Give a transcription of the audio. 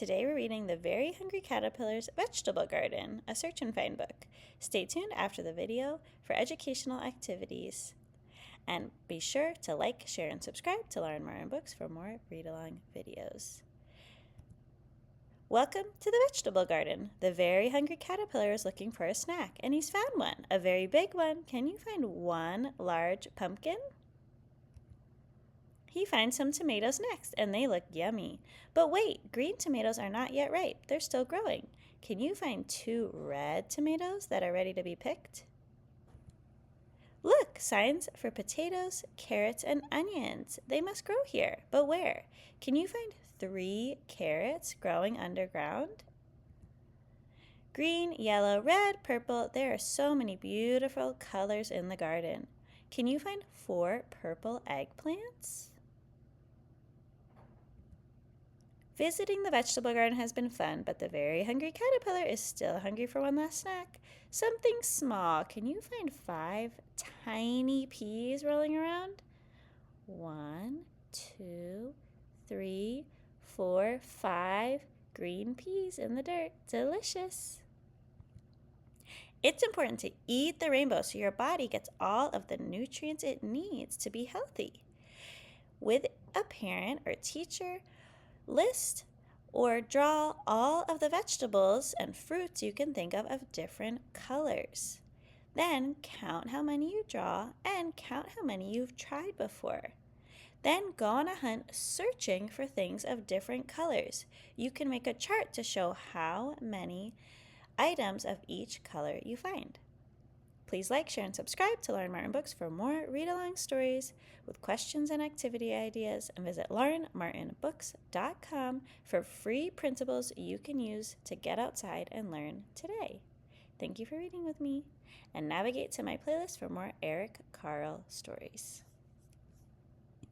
Today we're reading The Very Hungry Caterpillar's Vegetable Garden, a search and find book. Stay tuned after the video for educational activities. And be sure to like, share, and subscribe to Lauren Martin Books for more read-along videos. Welcome to the vegetable garden. The very hungry caterpillar is looking for a snack, and he's found one, a very big one. Can you find one large pumpkin? He finds some tomatoes next, and they look yummy. But wait, green tomatoes are not yet ripe. They're still growing. Can you find two red tomatoes that are ready to be picked? Look, signs for potatoes, carrots, and onions. They must grow here, but where? Can you find 3 carrots growing underground? Green, yellow, red, purple. There are so many beautiful colors in the garden. Can you find 4 purple eggplants? Visiting the vegetable garden has been fun, but the very hungry caterpillar is still hungry for one last snack. Something small. Can you find 5 tiny peas rolling around? 1, 2, 3, 4, 5 green peas in the dirt. Delicious. It's important to eat the rainbow so your body gets all of the nutrients it needs to be healthy. With a parent or teacher, list or draw all of the vegetables and fruits you can think of different colors. Then count how many you draw and count how many you've tried before. Then go on a hunt searching for things of different colors. You can make a chart to show how many items of each color you find. Please like, share, and subscribe to Lauren Martin Books for more read-along stories with questions and activity ideas, and visit laurenmartinbooks.com for free principles you can use to get outside and learn today. Thank you for reading with me, and navigate to my playlist for more Eric Carle stories.